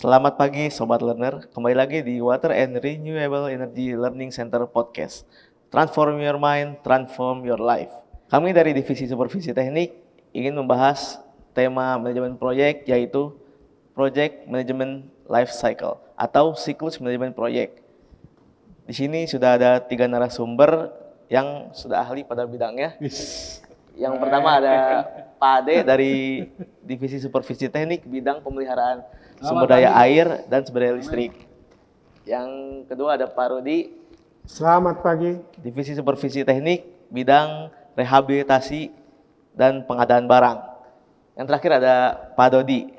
Selamat pagi Sobat Learner, kembali lagi di Water and Renewable Energy Learning Center Podcast. Transform your mind, transform your life. Kami dari Divisi Supervisi Teknik ingin membahas tema manajemen proyek, yaitu Project Management Life Cycle atau siklus manajemen proyek. Di sini sudah ada 3 narasumber yang sudah ahli pada bidangnya. Yang pertama ada Pak Ade dari Divisi Supervisi Teknik bidang pemeliharaan sumber daya air dan sumber daya listrik. Yang kedua ada Pak Rudi. Selamat pagi. Divisi Supervisi Teknik bidang rehabilitasi dan pengadaan barang. Yang terakhir ada Pak Dodi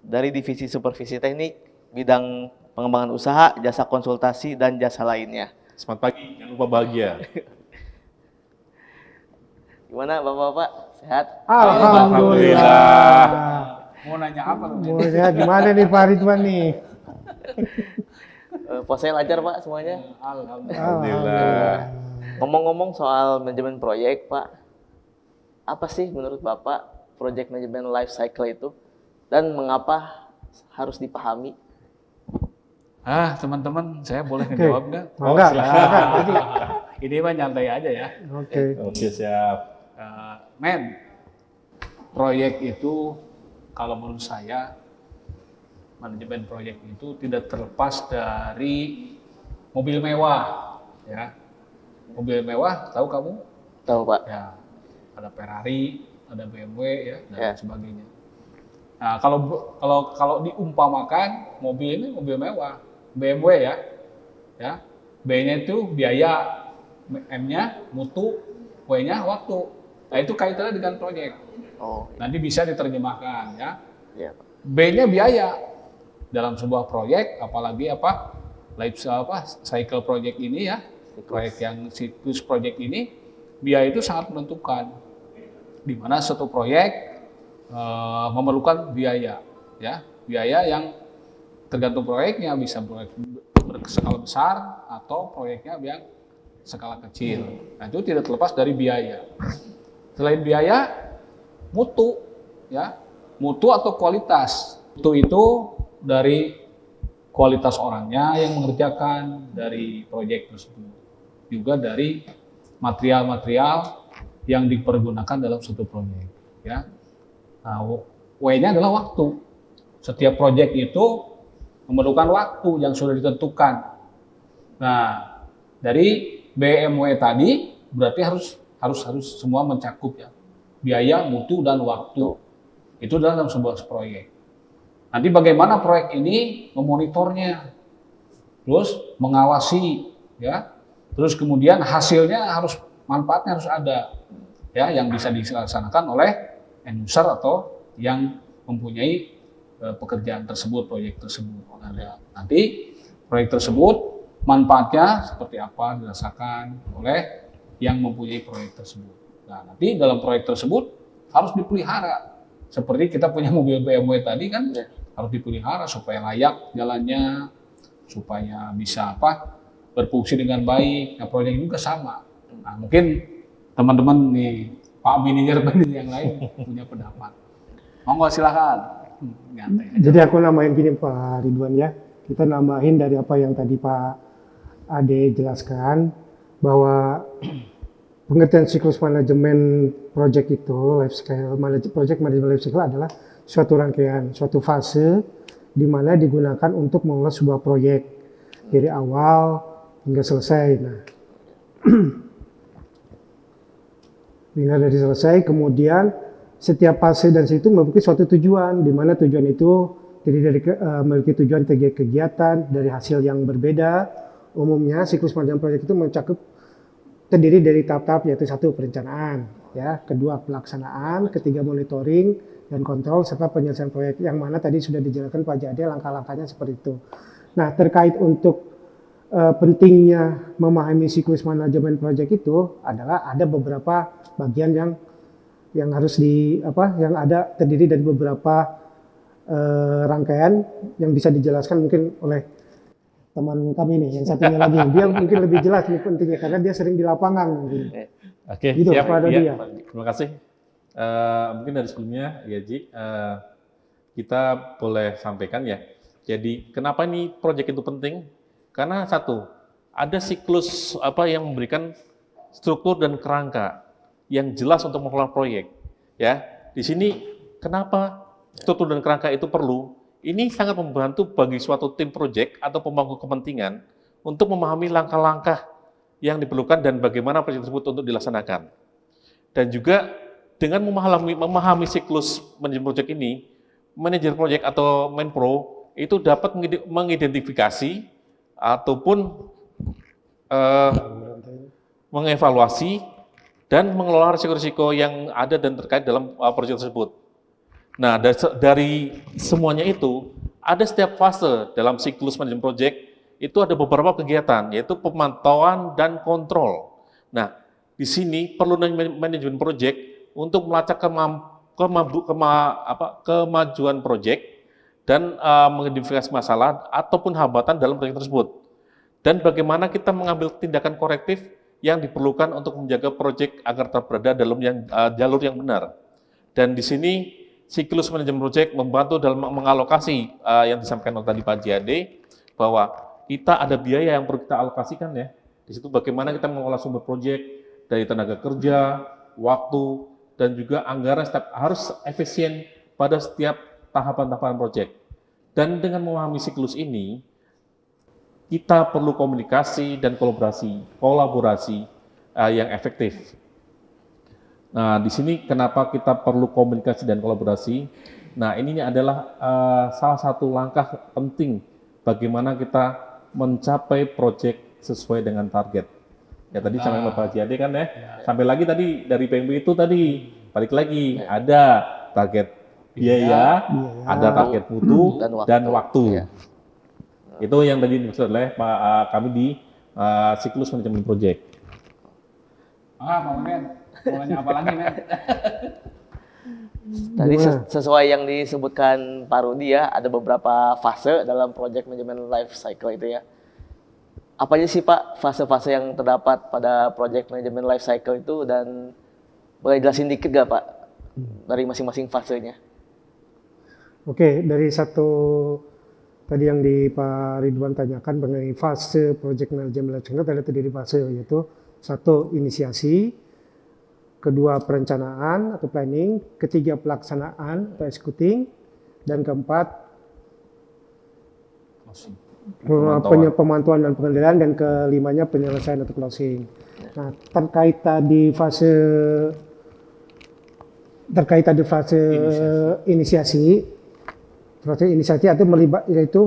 dari Divisi Supervisi Teknik bidang pengembangan usaha, jasa konsultasi dan jasa lainnya. Selamat pagi, jangan lupa bahagia. Gimana Bapak-bapak? Sehat? Alhamdulillah. Mau nanya apa lu? Mau lihat gimana nih Pak Ridwan nih? Puasanya lancar Pak semuanya? Alhamdulillah. Ngomong-ngomong soal manajemen proyek Pak, apa sih menurut Bapak project management life cycle itu dan mengapa harus dipahami? Teman-teman, saya boleh ngejawab nggak? Enggak, silakan. Ini mah nyantai aja ya. Oke, siap. Proyek itu kalau menurut saya manajemen proyek itu tidak terlepas dari mobil mewah, ya. Mobil mewah, tahu kamu? Tahu Pak? Ya, ada Ferrari, ada BMW, ya, dan Ya. sebagainya. Nah, kalau diumpamakan mobil ini mobil mewah, BMW ya, B-nya itu biaya, M-nya mutu, W-nya waktu. Nah, itu kaitannya dengan proyek. Oh, Nanti bisa diterjemahkan, ya. iya Pak. B-nya biaya dalam sebuah proyek, apalagi cycle proyek ini ya, proyek yang siklus proyek ini, biaya itu sangat menentukan. Di mana satu proyek memerlukan biaya, ya, biaya yang tergantung proyeknya, bisa proyek berskala besar atau proyeknya yang skala kecil. Nah, itu tidak terlepas dari biaya. Selain biaya, mutu, ya, mutu atau kualitas. Mutu itu dari kualitas orangnya yang mengerjakan dari proyek tersebut, juga dari material-material yang dipergunakan dalam suatu proyek, ya. Nah, W-nya adalah waktu. Setiap proyek itu memerlukan waktu yang sudah ditentukan. Nah, dari BMW tadi berarti harus semua mencakup, ya. Biaya, mutu, dan waktu. Itu dalam sebuah proyek. Nanti bagaimana proyek ini memonitornya, terus mengawasi, ya. Terus kemudian hasilnya manfaatnya harus ada, ya, yang bisa dilaksanakan oleh end user atau yang mempunyai pekerjaan tersebut, proyek tersebut. Nanti proyek tersebut manfaatnya seperti apa dirasakan oleh yang mempunyai proyek tersebut. Nah, nanti dalam proyek tersebut harus dipelihara. Seperti kita punya mobil BMW tadi kan, harus dipelihara supaya layak jalannya, supaya bisa berfungsi dengan baik. Nah, proyek ini juga sama. Nah, mungkin teman-teman nih, Pak manajer yang lain punya pendapat. Monggo silakan. jadi aku namain gini Pak Ridwan ya. Kita nambahin dari apa yang tadi Pak Ade jelaskan, bahwa pengertian siklus manajemen project itu, project management life cycle adalah suatu rangkaian, suatu fase di mana digunakan untuk mengelola sebuah proyek dari awal hingga selesai. Nah, hingga dari selesai, kemudian setiap fase dan situ memiliki suatu tujuan, di mana tujuan itu terdiri dari memiliki tujuan kegiatan dari hasil yang berbeda. Umumnya siklus manajemen proyek itu terdiri dari tahap-tahap, yaitu 1 perencanaan, ya, 2 pelaksanaan, 3 monitoring dan kontrol serta penyelesaian proyek, yang mana tadi sudah dijelaskan Pak Jade langkah-langkahnya seperti itu. Nah, terkait untuk pentingnya memahami siklus manajemen proyek itu adalah ada beberapa bagian yang harus yang ada terdiri dari beberapa rangkaian yang bisa dijelaskan mungkin oleh teman kami nih, yang satunya lagi. Dia mungkin lebih jelas nih pentingnya karena dia sering di lapangan mungkin. Oke, Gitu, siap. Pak Dodi, ya. Terima kasih. Mungkin dari sebelumnya, ya Ji, kita boleh sampaikan ya, Jadi kenapa ini proyek itu penting? Karena satu, ada siklus yang memberikan struktur dan kerangka yang jelas untuk mengelola proyek. Ya, di sini kenapa struktur dan kerangka itu perlu? Ini sangat membantu bagi suatu tim proyek atau pemangku kepentingan untuk memahami langkah-langkah yang diperlukan dan bagaimana proyek tersebut untuk dilaksanakan. Dan juga dengan memahami siklus manajemen proyek ini, manajer proyek atau Menpro itu dapat mengidentifikasi ataupun mengevaluasi dan mengelola risiko-risiko yang ada dan terkait dalam proyek tersebut. Nah, dari semuanya itu, ada setiap fase dalam siklus manajemen proyek, itu ada beberapa kegiatan, yaitu pemantauan dan kontrol. Nah, di sini perlu manajemen proyek untuk melacak kemajuan proyek dan mengidentifikasi masalah ataupun hambatan dalam proyek tersebut. Dan bagaimana kita mengambil tindakan korektif yang diperlukan untuk menjaga proyek agar tetap berada dalam jalur yang benar. Dan di sini siklus manajemen proyek membantu dalam mengalokasi yang disampaikan tadi Pak Jade, bahwa kita ada biaya yang perlu kita alokasikan ya. Di situ bagaimana kita mengelola sumber proyek dari tenaga kerja, waktu, dan juga anggaran harus efisien pada setiap tahapan-tahapan proyek. Dan dengan memahami siklus ini, kita perlu komunikasi dan kolaborasi yang efektif. Nah, di sini kenapa kita perlu komunikasi dan kolaborasi? Nah, ini adalah salah satu langkah penting bagaimana kita mencapai proyek sesuai dengan target. Ya tadi sampai Bapak Jade kan ya. Sampai lagi tadi dari PMB itu tadi balik lagi ada target biaya, ada target mutu dan waktu. Itu yang tadi dimaksud oleh kami di siklus manajemen proyek. Pak Memet, mau nanya apa lagi, Met? Tadi sesuai yang disebutkan Pak Rudi ya, ada beberapa fase dalam project management life cycle itu ya. Apa aja sih Pak fase-fase yang terdapat pada project management life cycle itu, dan boleh jelasin dikit gak Pak dari masing-masing fasenya? Oke, dari satu tadi yang di Pak Ridwan tanyakan mengenai fase project management life cycle, ada terdiri fase, yaitu satu, inisiasi, kedua, perencanaan atau planning, ketiga, pelaksanaan atau executing, dan keempat, pemantauan dan pengendalian, dan kelimanya, penyelesaian atau closing. Nah, terkait tadi fase inisiasi itu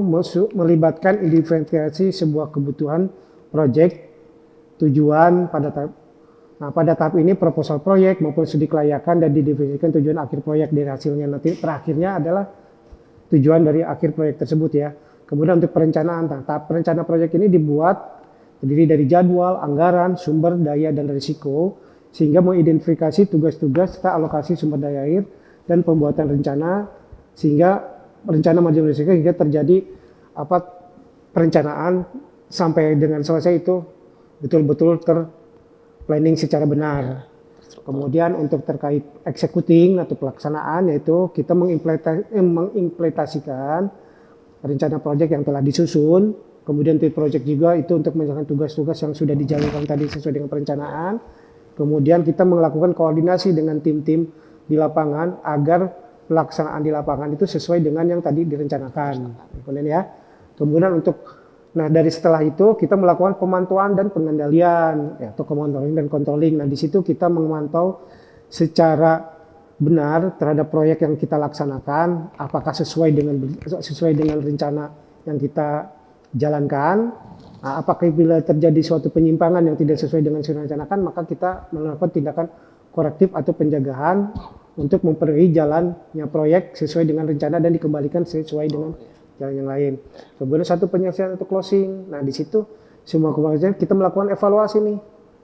melibatkan identifikasi sebuah kebutuhan proyek, tujuan pada tahap ini proposal proyek maupun studi kelayakan, dan didefinisikan tujuan akhir proyek. Dari hasilnya nanti terakhirnya adalah tujuan dari akhir proyek tersebut ya. Kemudian untuk perencanaan, tahap perencanaan proyek ini terdiri dari jadwal, anggaran, sumber daya, dan risiko, sehingga mengidentifikasi tugas-tugas serta alokasi sumber daya air dan pembuatan rencana, sehingga rencana manajemen risiko hingga terjadi perencanaan sampai dengan selesai itu betul-betul planning secara benar. Kemudian untuk terkait executing atau pelaksanaan, yaitu kita mengimplementasikan rencana proyek yang telah disusun. Kemudian tim proyek juga itu untuk menjalankan tugas-tugas yang sudah dijalankan tadi sesuai dengan perencanaan. Kemudian kita melakukan koordinasi dengan tim-tim di lapangan agar pelaksanaan di lapangan itu sesuai dengan yang tadi direncanakan. Kemudian dari setelah itu kita melakukan pemantauan dan pengendalian, atau monitoring dan controlling. Nah, di situ kita memantau secara benar terhadap proyek yang kita laksanakan, apakah sesuai dengan rencana yang kita jalankan. Nah, apakah bila terjadi suatu penyimpangan yang tidak sesuai dengan yang direncanakan, maka kita melakukan tindakan korektif atau penjagaan untuk memperbaiki jalannya proyek sesuai dengan rencana dan dikembalikan sesuai dengan jalan yang lain. Kemudian satu, penyelesaian atau closing. Nah, di situ semua kemudian kita melakukan evaluasi nih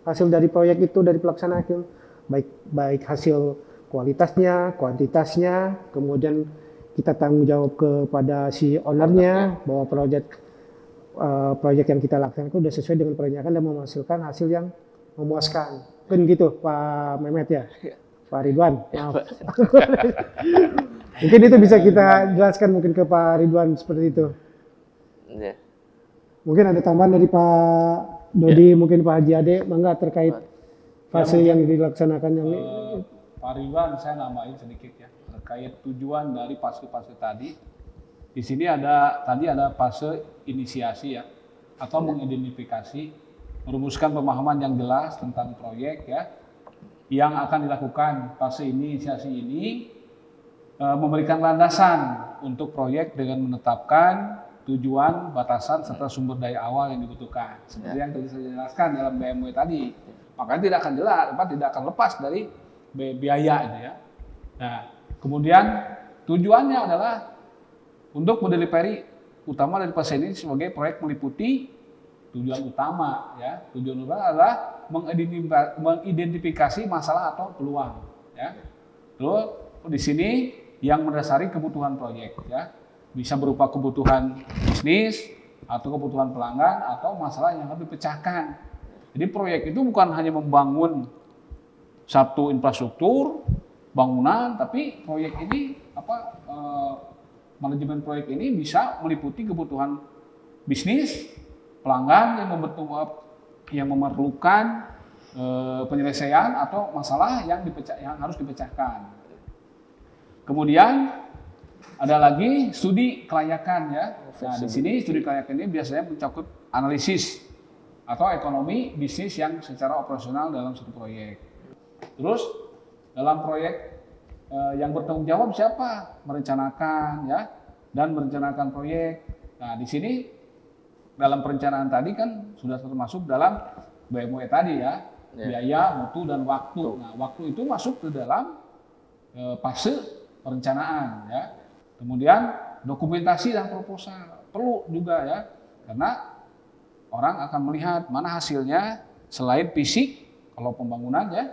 hasil dari proyek itu, dari pelaksanaan itu, baik hasil kualitasnya, kuantitasnya, kemudian kita tanggung jawab kepada si ownernya bahwa proyek yang kita laksanakan sudah sesuai dengan perencanaan dan menghasilkan hasil yang memuaskan. Kan gitu Pak Mehmet ya, Pak Ridwan. Maaf. Mungkin itu bisa kita jelaskan mungkin ke Pak Ridwan seperti itu. Ya. Mungkin ada tambahan dari Pak Dodi, mungkin Pak Haji Ade, mangga terkait fase yang dilaksanakan yang Pak Ridwan, saya nambahin sedikit ya terkait tujuan dari fase-fase tadi. Di sini ada fase inisiasi ya, atau mengidentifikasi, merumuskan pemahaman yang jelas tentang proyek ya, yang akan dilakukan. Fase inisiasi ini memberikan landasan untuk proyek dengan menetapkan tujuan, batasan, serta sumber daya awal yang dibutuhkan. Seperti yang tadi saya jelaskan dalam BMW tadi. Makanya tidak akan lepas dari biaya itu ya. Nah, kemudian tujuannya adalah untuk mendelivery utama dari fase ini sebagai proyek meliputi tujuan utama ya. Tujuan utama adalah mengidentifikasi masalah atau peluang ya. Lalu di sini yang mendasari kebutuhan proyek ya. Bisa berupa kebutuhan bisnis atau kebutuhan pelanggan atau masalah yang harus dipecahkan. Jadi proyek itu bukan hanya membangun satu infrastruktur bangunan, tapi proyek ini manajemen proyek ini bisa meliputi kebutuhan bisnis, pelanggan yang memerlukan penyelesaian atau masalah yang harus dipecahkan. Kemudian ada lagi studi kelayakan ya. Nah, di sini studi kelayakan ini biasanya mencakup analisis atau ekonomi bisnis yang secara operasional dalam suatu proyek. Terus dalam proyek yang bertanggung jawab siapa? Merencanakan ya, dan merencanakan proyek. Nah, di sini dalam perencanaan tadi kan sudah termasuk dalam BMW tadi ya, biaya, mutu, dan waktu. Nah, waktu itu masuk ke dalam fase perencanaan ya. Kemudian dokumentasi dan proposal perlu juga ya, karena orang akan melihat mana hasilnya selain fisik kalau pembangunan ya,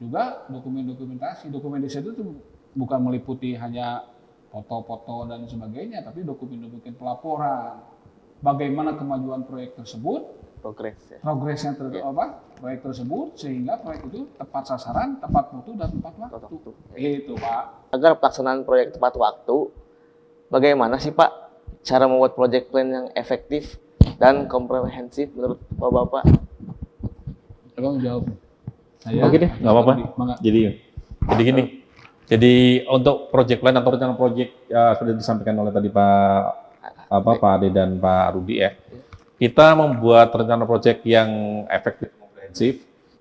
juga dokumentasi. Dokumentasi itu bukan meliputi hanya foto-foto dan sebagainya, tapi dokumen-dokumen pelaporan. Bagaimana kemajuan proyek tersebut, progresnya proyek tersebut sehingga proyek itu tepat sasaran, tepat mutu dan tepat waktu. Itu Pak. Agar pelaksanaan proyek tepat waktu, bagaimana sih Pak cara membuat project plan yang efektif dan komprehensif menurut Bapak? Abang jawab. Oke deh, nggak apa-apa. Jadi gini. Jadi untuk project plan atau rencana project sudah disampaikan oleh tadi Pak Ade dan Pak Rudi ya. Kita membuat rencana project yang efektif dan komprehensif,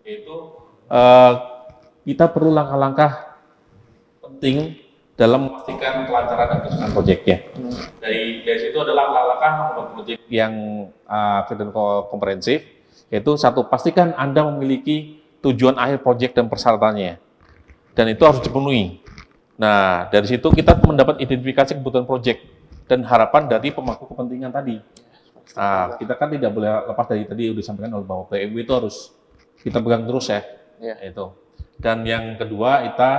yaitu kita perlu langkah-langkah penting dalam memastikan kelancaran dan kesuksesan proyeknya. Dari situ adalah langkah-langkah membuat proyek yang efektif dan komprehensif, yaitu satu, pastikan Anda memiliki tujuan akhir proyek dan persyaratannya, dan itu harus dipenuhi. Nah, dari situ kita mendapat identifikasi kebutuhan proyek dan harapan dari pemangku kepentingan tadi. Nah, kita kan tidak boleh lepas dari tadi sudah disampaikan oleh bahwa BMW itu harus kita pegang terus ya. Itu. Dan yang kedua, kita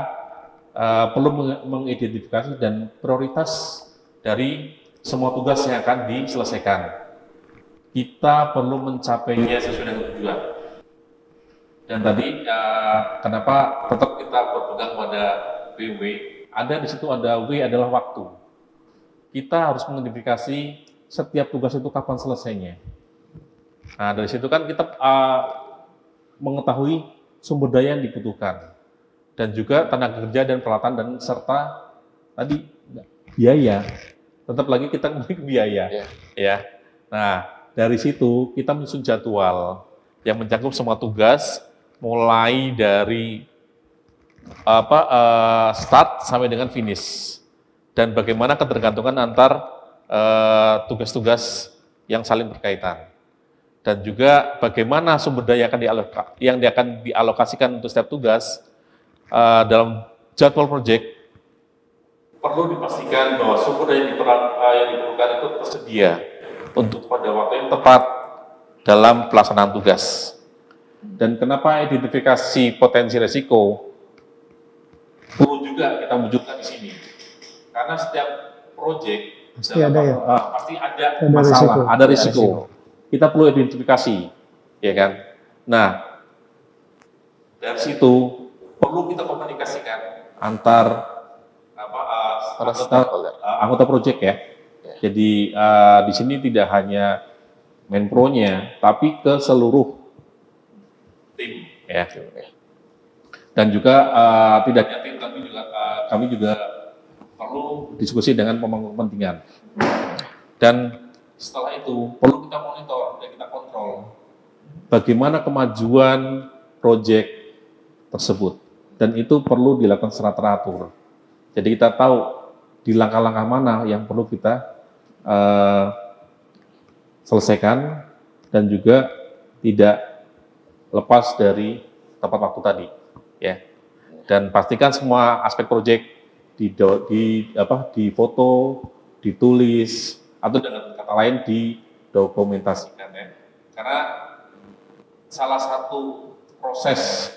perlu mengidentifikasi dan prioritas dari semua tugas yang akan diselesaikan. Kita perlu mencapainya sesuai dengan tujuan. Dan tadi kenapa tetap kita berpegang pada W? Ada di situ ada W adalah waktu. Kita harus mengidentifikasi setiap tugas itu kapan selesainya. Nah, dari situ kan kita mengetahui sumber daya yang dibutuhkan dan juga tenaga kerja dan peralatan dan serta tadi biaya. Tetap lagi kita memiliki biaya, ya. Nah, dari situ kita menyusun jadwal yang mencakup semua tugas mulai dari start sampai dengan finish, dan bagaimana ketergantungan antar tugas-tugas yang saling berkaitan, dan juga bagaimana sumber daya yang akan dialokasikan untuk setiap tugas dalam jadwal proyek. Perlu dipastikan bahwa sumber daya yang diperlukan itu tersedia untuk pada waktu yang tepat dalam pelaksanaan tugas. Dan kenapa identifikasi potensi risiko perlu juga kita wujudkan di sini? Karena setiap proyek pasti ada masalah, ada risiko. Kita perlu identifikasi, ya kan? Nah, dari situ perlu kita komunikasikan antar para stakeholder. Anggota project ya. Jadi di sini tidak hanya Menpro-nya, tapi ke seluruh tim ya. Dan juga tidak hanya tim, tapi juga kami juga perlu diskusi dengan pemangku kepentingan. Dan setelah itu perlu kita monitor dan kita kontrol bagaimana kemajuan proyek tersebut. Dan itu perlu dilakukan secara teratur. Jadi kita tahu di langkah-langkah mana yang perlu kita selesaikan dan juga tidak lepas dari tepat waktu tadi, ya. Dan pastikan semua aspek proyek di foto, ditulis, atau dengan kata lain didokumentasikan, ya. Karena salah satu proses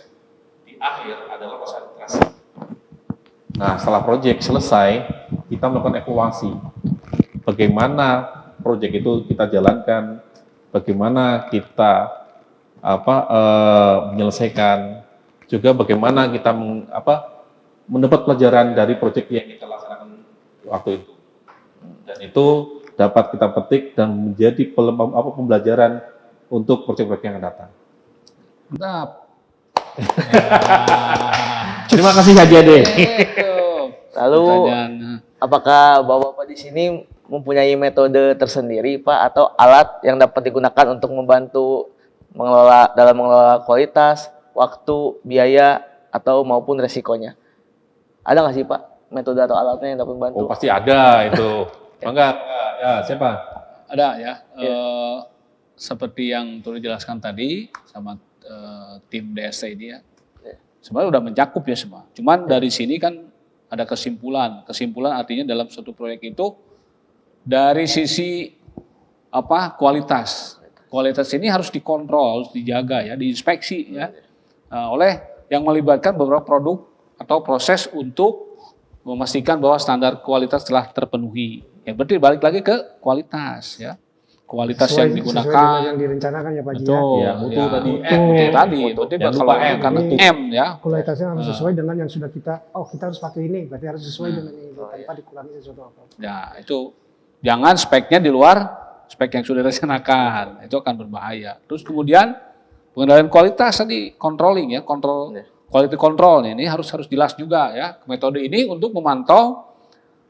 di akhir adalah proses administrasi. Nah, setelah proyek selesai, kita melakukan evaluasi. Bagaimana proyek itu kita jalankan, bagaimana kita menyelesaikan, juga bagaimana kita mendapat pelajaran dari proyek yang kita laksanakan waktu itu. Dan itu dapat kita petik dan menjadi pembelajaran untuk proyek-proyek yang akan datang. Mantap. Terima kasih Haji Ade. Lalu apakah Bapak-bapak di sini mempunyai metode tersendiri Pak atau alat yang dapat digunakan untuk membantu mengelola kualitas, waktu, biaya atau maupun resikonya? Ada nggak sih Pak metode atau alatnya yang dapat membantu? Oh pasti ada itu. Bangga. Ya siapa? Ada ya. Seperti yang Turi jelaskan tadi sama tim DST ini ya. Sebenarnya udah mencakup ya semua. Cuman dari sini kan ada kesimpulan. Kesimpulan artinya dalam suatu proyek itu dari sisi kualitas. Kualitas ini harus dikontrol, harus dijaga ya, diinspeksi ya. Oleh yang melibatkan beberapa produk atau proses untuk memastikan bahwa standar kualitas telah terpenuhi. Ya berarti balik lagi ke kualitas ya. Kualitas yang digunakan sesuai yang direncanakan ya Pak Ji. Betul, ya, mutu tadi. Mutu tadi. Berarti kalau karena M ya. Kualitasnya harus sesuai dengan yang sudah kita harus pakai ini, berarti harus sesuai dengan ini tanpa dikurangi sesuatu apa. Ya, itu jangan speknya di luar spek yang sudah direncanakan. Itu akan berbahaya. Terus kemudian pengendalian kualitas tadi, controlling ya, quality control ini harus jelas juga ya. Metode ini untuk memantau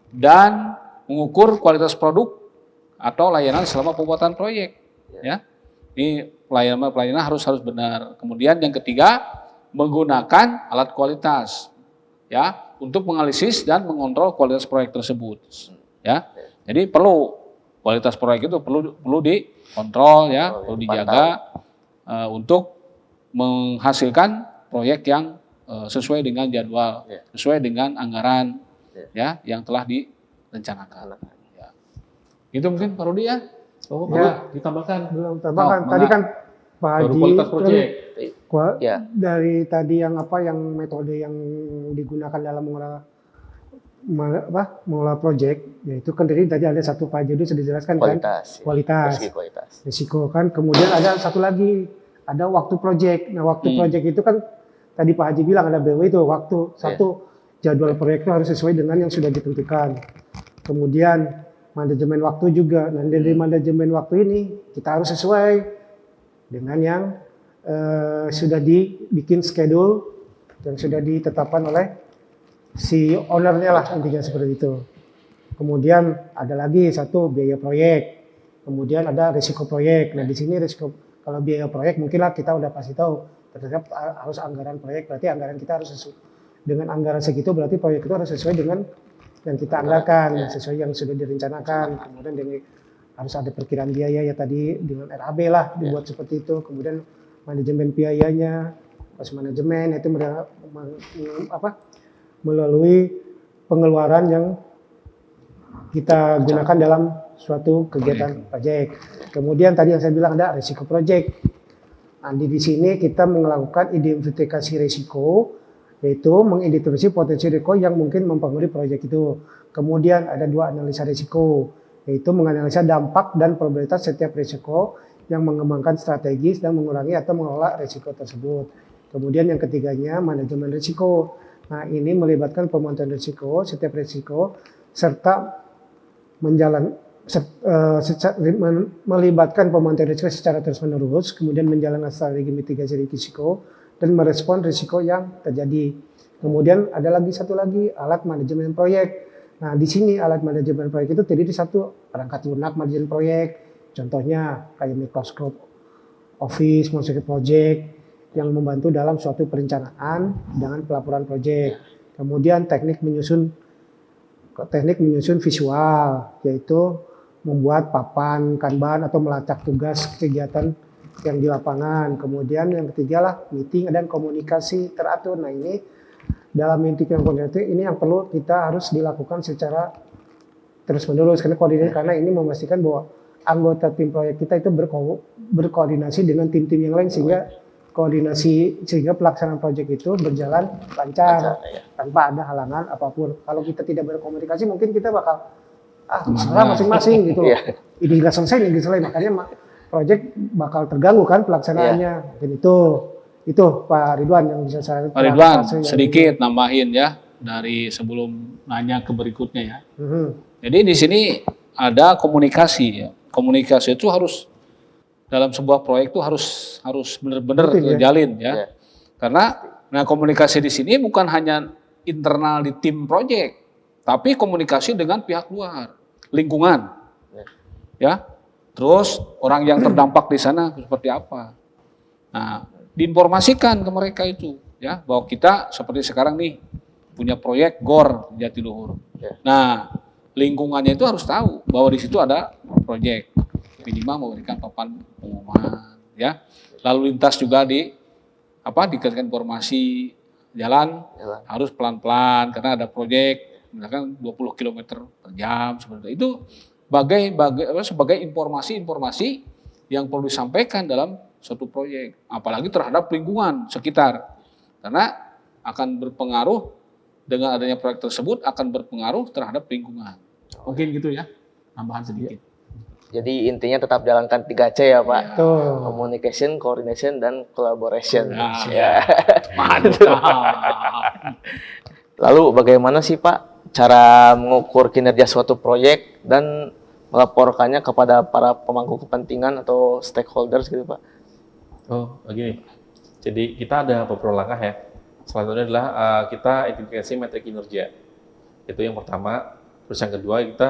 dan mengukur kualitas produk atau layanan selama pembuatan proyek ya. Ini pelayanan harus benar. Kemudian yang ketiga, menggunakan alat kualitas ya untuk menganalisis dan mengontrol kualitas proyek tersebut ya. Jadi perlu kualitas proyek itu perlu dikontrol ya, perlu dijaga untuk menghasilkan proyek yang sesuai dengan jadwal, sesuai dengan anggaran ya yang telah direncanakan. Itu mungkin Pak Rudi ya. Oh, ya. Ditambahkan. Belum tambahkan. Tadi kan Pak Haji kualitas proyek. Dari tadi yang metode yang digunakan dalam mengelola proyek, yaitu kan tadi ada satu Pak Haji sudah dijelaskan kualitas, risiko kan. Kemudian ada satu lagi, ada waktu proyek. Nah waktu proyek itu kan tadi Pak Haji bilang ada BW itu waktu jadwal proyek itu harus sesuai dengan yang sudah ditentukan. Kemudian manajemen waktu juga. Nah dari manajemen waktu ini kita harus sesuai dengan yang sudah dibikin schedule yang sudah ditetapkan oleh si ownernya lah, intinya seperti itu. Kemudian ada lagi satu biaya proyek. Kemudian ada risiko proyek. Nah di sini risiko kalau biaya proyek mungkinlah kita udah pasti tahu. Tetap harus anggaran proyek, berarti anggaran kita harus sesuai dengan anggaran segitu, berarti proyek itu harus sesuai dengan yang kita anggarkan, sesuai yang sudah direncanakan. Kemudian harus ada perkiraan biaya ya tadi dengan RAB lah dibuat seperti itu. Kemudian manajemen biayanya, pas manajemen itu melalui pengeluaran yang kita gunakan dalam suatu kegiatan proyek. Kemudian tadi yang saya bilang ada risiko proyek. Nah, di sini kita melakukan identifikasi risiko, yaitu mengidentifikasi potensi risiko yang mungkin mempengaruhi proyek itu. Kemudian ada dua analisa risiko, yaitu menganalisa dampak dan probabilitas setiap risiko yang mengembangkan strategis dan mengurangi atau mengelola risiko tersebut. Kemudian yang ketiganya manajemen risiko. Nah ini melibatkan pemantauan risiko, setiap risiko serta melibatkan pemantauan risiko secara terus-menerus, kemudian menjalankan strategi mitigasi risiko, dan merespon risiko yang terjadi. Kemudian ada lagi satu lagi, alat manajemen proyek. Nah, di sini alat manajemen proyek itu terdiri satu perangkat lunak manajemen proyek, contohnya kayak Microsoft Office, Microsoft Project, yang membantu dalam suatu perencanaan dengan pelaporan proyek. Kemudian teknik menyusun visual, yaitu membuat papan, kanban, atau melacak tugas kegiatan yang di lapangan. Kemudian yang ketiga lah meeting dan komunikasi teratur. Nah, ini dalam meeting dan komunikasi ini yang perlu kita harus dilakukan secara terus-menerus karena ini memastikan bahwa anggota tim proyek kita itu berkoordinasi dengan tim-tim yang lain sehingga pelaksanaan proyek itu berjalan lancar tanpa ada halangan apapun. Kalau kita tidak berkomunikasi mungkin kita bakal serah masing-masing gitu. Ini nggak selesai, makanya proyek bakal terganggu kan pelaksanaannya. Dan itu Pak Ridwan yang bisa saya. Pak Ridwan, sedikit nambahin ya dari sebelum nanya ke berikutnya ya. Jadi di sini ada komunikasi ya. Komunikasi itu harus dalam sebuah proyek itu harus benar-benar terjalin ya. Karena komunikasi di sini bukan hanya internal di tim proyek, tapi komunikasi dengan pihak luar, lingkungan. Ya. Terus orang yang terdampak di sana seperti apa? Nah, diinformasikan ke mereka itu ya, bahwa kita seperti sekarang nih punya proyek GOR Jatiluhur. Nah, lingkungannya itu harus tahu bahwa di situ ada proyek, minimal memberikan papan pengumuman ya. Lalu lintas juga dikasihkan informasi jalan harus pelan-pelan karena ada proyek misalkan 20 km per jam seperti itu. Sebagai informasi-informasi yang perlu disampaikan dalam suatu proyek, apalagi terhadap lingkungan sekitar, karena akan berpengaruh dengan adanya proyek tersebut akan berpengaruh terhadap lingkungan. Mungkin gitu ya, tambahan sedikit. Jadi intinya tetap jalankan 3C ya Pak. Betul. Communication, coordination, dan collaboration. Mantap. Lalu bagaimana sih Pak cara mengukur kinerja suatu proyek dan melaporkannya kepada para pemangku kepentingan atau stakeholders gitu Pak? Oh, begini. Jadi kita ada beberapa langkah ya. Salah satunya adalah kita identifikasi metrik kinerja. Itu yang pertama. Terus yang kedua kita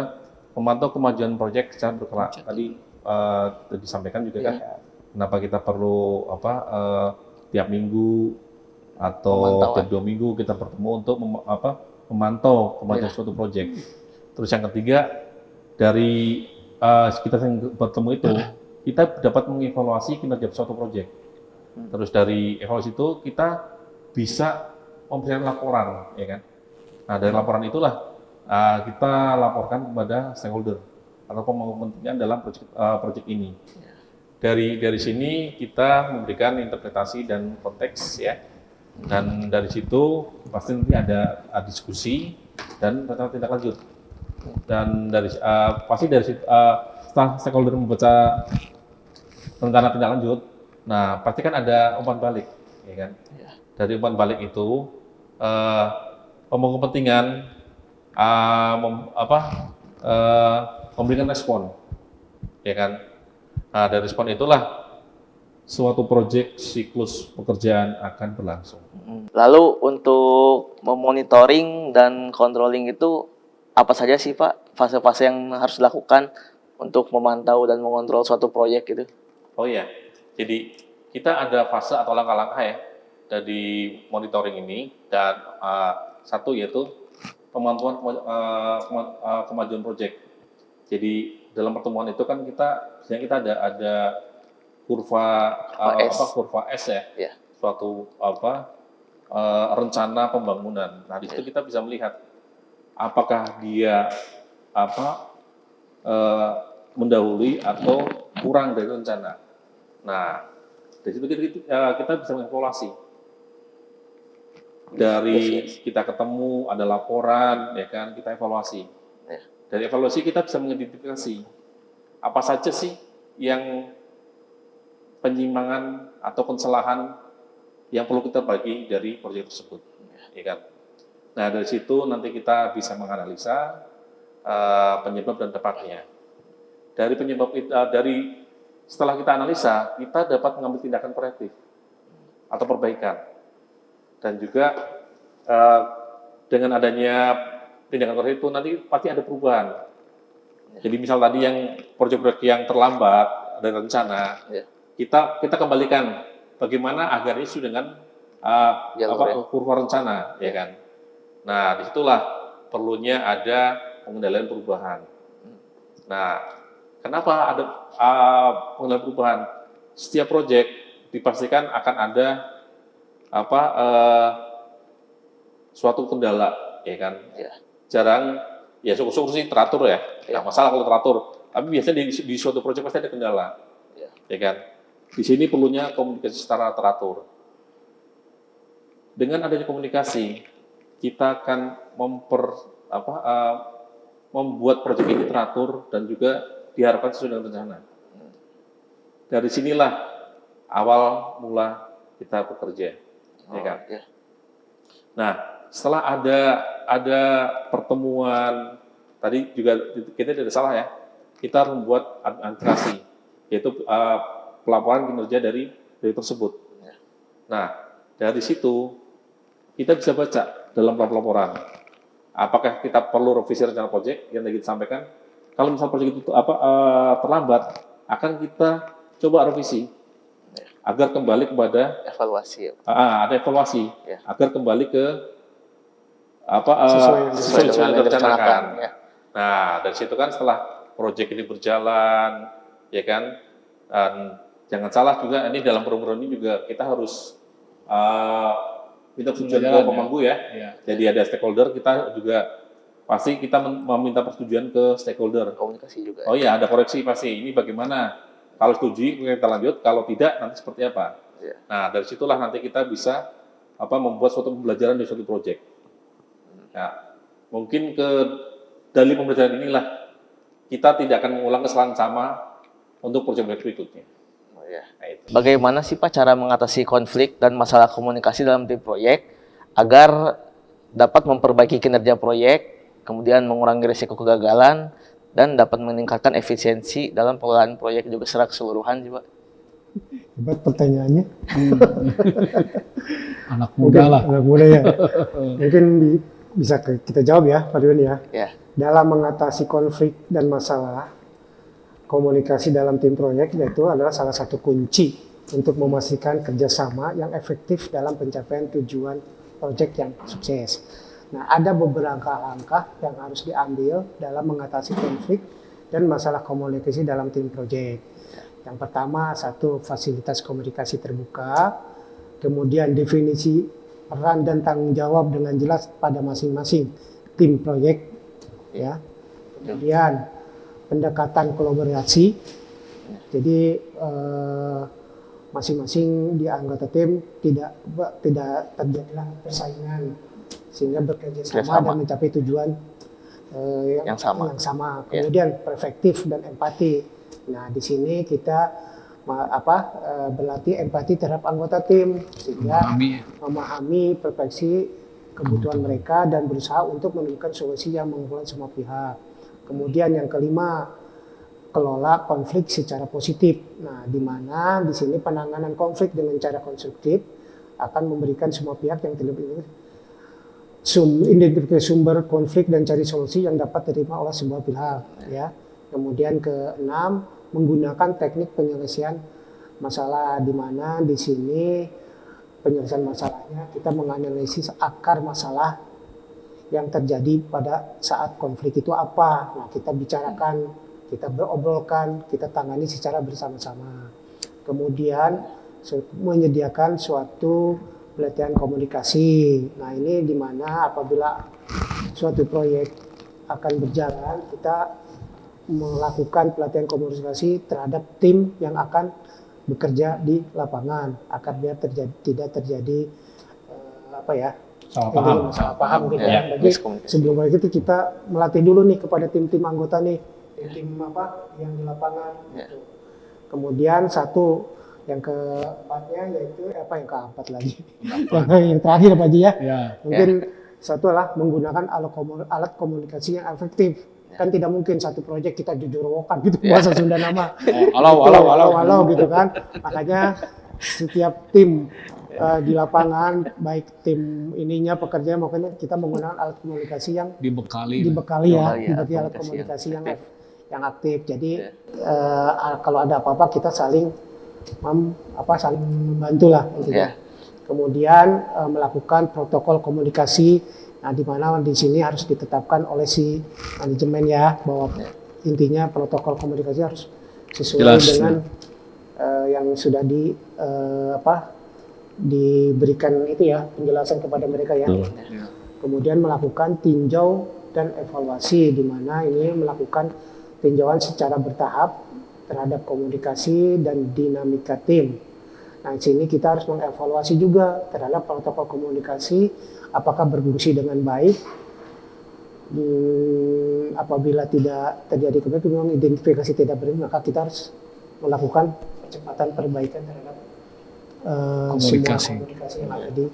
memantau kemajuan proyek secara berkala. Tadi disampaikan juga kan, kenapa kita perlu tiap minggu atau tiap 2 minggu kita bertemu untuk memantau kemajuan suatu proyek. Terus yang ketiga dari kita yang bertemu itu kita dapat mengevaluasi kinerja suatu proyek. Terus dari evaluasi itu kita bisa memberikan laporan, ya kan? Nah dari laporan itulah kita laporkan kepada stakeholder atau pemangku kepentingan dalam proyek ini. Dari sini kita memberikan interpretasi dan konteks ya. Dan dari situ pasti nanti ada diskusi dan rencana tindak lanjut. Dan pasti dari situ setelah stakeholder membaca rencana tindak lanjut, nah pasti kan ada umpan balik, ya kan? Dari umpan balik itu pemangku kepentingan memberikan respon, ya kan? Nah dari respon itulah suatu proyek siklus pekerjaan akan berlangsung. Lalu untuk memonitoring dan controlling itu apa saja sih Pak fase-fase yang harus dilakukan untuk memantau dan mengontrol suatu proyek gitu? Oh iya, jadi kita ada fase atau langkah-langkah ya dari monitoring ini dan satu yaitu pemantauan kemajuan proyek. Jadi dalam pertemuan itu kan kita ada kurva S ya, suatu rencana pembangunan. Nah di situ kita bisa melihat apakah dia mendahului atau kurang dari rencana. Nah dari situ kita bisa mengevaluasi. Dari kita ketemu ada laporan, ya kan, kita evaluasi. Dari evaluasi kita bisa mengidentifikasi apa saja sih yang penyimpangan atau kesalahan yang perlu kita bagi dari proyek tersebut, ya kan. Nah dari situ nanti kita bisa menganalisa penyebab dan dampaknya. Dari penyebab setelah kita analisa, kita dapat mengambil tindakan korektif atau perbaikan. Dan juga dengan adanya tindakan korektif itu nanti pasti ada perubahan. Jadi misal tadi yang proyek-proyek yang terlambat dari rencana, kita kembalikan bagaimana agar ini sesuai dengan kurva rencana, ya kan. Nah, disitulah perlunya ada pengendalian perubahan. Nah, kenapa ada pengendalian perubahan? Setiap proyek dipastikan akan ada suatu kendala, ya kan. Jarang, ya syukur-syukur sih teratur ya. Nggak masalah kalau teratur. Tapi biasanya di suatu proyek pasti ada kendala, ya kan. Di sini perlunya komunikasi secara teratur. Dengan adanya komunikasi, kita akan membuat proyek ini teratur dan juga diharapkan sesuai dengan rencana. Dari sinilah awal mula kita bekerja, ya kan. Nah, setelah ada pertemuan tadi juga kita tidak salah ya, kita membuat administrasi, yaitu pelaporan kinerja dari tersebut. Nah, dari situ kita bisa baca dalam laporan apakah kita perlu revisi rencana proyek yang tadi kita sampaikan. Kalau misal proyek itu terlambat, akan kita coba revisi agar kembali kepada Evaluasi. ada evaluasi agar kembali ke Sesuai sesuai yang direncanakan. Ya. Nah, dari situ kan setelah proyek ini berjalan, ya kan, dan jangan salah juga ini dalam program ini juga kita harus minta persetujuan ke pemangku ya. Jadi ada stakeholder, kita juga pasti kita meminta persetujuan ke stakeholder. Komunikasi juga. Oh iya, ada koreksi pasti. Ini bagaimana? Kalau setuju kita lanjut, kalau tidak nanti seperti apa? Nah, dari situlah nanti kita bisa membuat suatu pembelajaran dari suatu proyek. Nah, mungkin dari pembelajaran inilah kita tidak akan mengulang kesalahan sama untuk proyek berikutnya. Nah, itu. Bagaimana sih Pak cara mengatasi konflik dan masalah komunikasi dalam tim proyek agar dapat memperbaiki kinerja proyek, kemudian mengurangi risiko kegagalan, dan dapat meningkatkan efisiensi dalam pengelolaan proyek juga secara keseluruhan sih Pak? Hebat pertanyaannya. Anak muda lah. Anak muda ya. Mungkin bisa kita jawab ya, Pak Ridwan ya. Dalam mengatasi konflik dan masalah, komunikasi dalam tim proyek itu adalah salah satu kunci untuk memastikan kerjasama yang efektif dalam pencapaian tujuan proyek yang sukses. Nah, ada beberapa langkah yang harus diambil dalam mengatasi konflik dan masalah komunikasi dalam tim proyek. Yang pertama, satu, fasilitas komunikasi terbuka, kemudian definisi peran dan tanggung jawab dengan jelas pada masing-masing tim proyek, ya. Kemudian pendekatan kolaborasi, jadi masing-masing di anggota tim tidak terjadilah persaingan sehingga bekerja sama dan mencapai tujuan yang sama. Kemudian perspektif dan empati. Nah, di sini kita berlatih empati terhadap anggota tim sehingga memahami perspektif kebutuhan mereka dan berusaha untuk menemukan solusi yang menguntungkan semua pihak. Kemudian yang kelima, kelola konflik secara positif. Nah, di mana di sini penanganan konflik dengan cara konstruktif akan memberikan semua pihak yang terlibat identifikasi sumber konflik dan cari solusi yang dapat diterima oleh semua pihak. Ya. Kemudian keenam, menggunakan teknik penyelesaian masalah, di mana di sini penyelesaian masalahnya kita menganalisis akar masalah yang terjadi pada saat konflik itu apa. Nah, kita bicarakan, kita berobrolkan, kita tangani secara bersama-sama. Kemudian menyediakan suatu pelatihan komunikasi. Nah, ini di mana apabila suatu proyek akan berjalan, kita melakukan pelatihan komunikasi terhadap tim yang akan bekerja di lapangan agar biar tidak terjadi salah paham gitu ya. Jadi sebelum itu kita melatih dulu nih kepada tim-tim anggota nih, tim yang di lapangan. Gitu. Kemudian satu, yang keempatnya yaitu yang keempat lagi, yang terakhir Pak Haji ya. Mungkin satu adalah menggunakan alat komunikasi yang efektif. Kan tidak mungkin satu proyek kita jujur-wokan gitu bahasa Sunda nama. Walau. Gitu kan. Makanya setiap tim di lapangan, baik tim ininya pekerja maupun kita menggunakan alat komunikasi yang dibekali dibekali ya, alat komunikasi komunikasi yang yang aktif. Jadi kalau ada apa-apa kita saling saling membantu lah intinya. Kemudian melakukan protokol komunikasi, di mana di sini harus ditetapkan oleh si manajemen ya, bahwa intinya protokol komunikasi harus sesuai Jelas, dengan yang sudah diberikan itu ya, penjelasan kepada mereka ya. Kemudian melakukan tinjau dan evaluasi, di mana ini melakukan tinjauan secara bertahap terhadap komunikasi dan dinamika tim. Nah, di sini kita harus mengevaluasi juga terhadap protokol komunikasi, apakah berfungsi dengan baik. Apabila tidak terjadi kebaikan, identifikasi tidak baik, maka kita harus melakukan percepatan perbaikan terhadap semua komunikasi yang ada di